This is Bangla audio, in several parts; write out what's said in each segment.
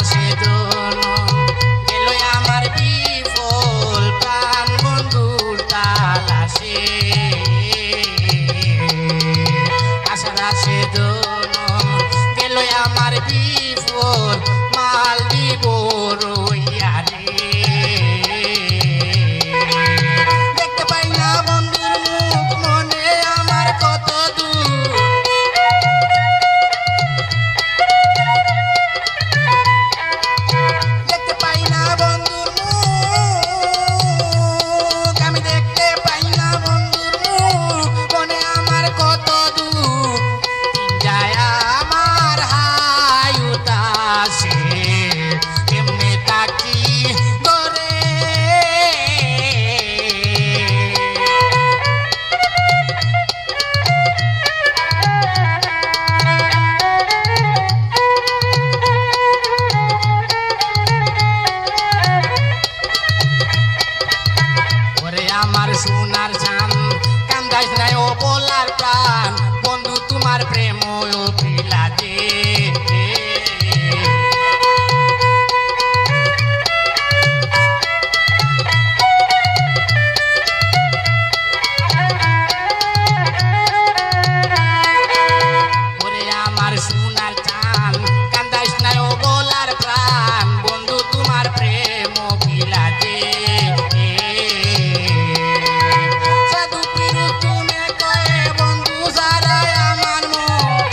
সেজন্য গেল আমার বিফল প্রাণ বন্ধুর তালাশে আশারা সেজন্য গেল আমার বিফল মাল দিব রইয়া রে দেখতে পাই না বন্ধুর মুখ মনে আমার কত দূর দেখতে পাই না বন্ধুর মুখ আমি দেখতে পাই না বন্ধুর মুখ মনে আমার কত দূর যায় আমার হাই উতাসে কেমনে তাকি করে ওরে আমার সোনার চান কান্দাইস নাই ও বলার প্রাণ বন্ধু তোমার প্রেম ও পিলা দে ওরে আমার সোনার চান কান্দাইস নাই ও বলার প্রাণ বন্ধু তোমার প্রেম ও পিলা দে সাধু পিরু তুমি কয়ে বন্ধু সারায় আমার মন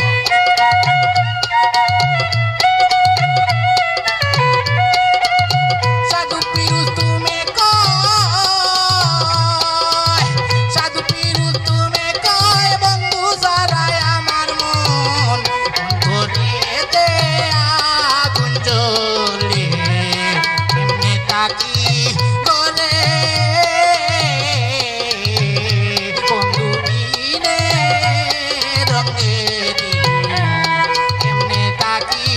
সাধু পিরু তুমি কয় সাধু পিরু তুমি কয় বন্ধু সারায় আমার মন অন্তরেতে আগুন জ্বলে এমনি তাকি করে বন্ধু নীলে রঙে এমনি তাকি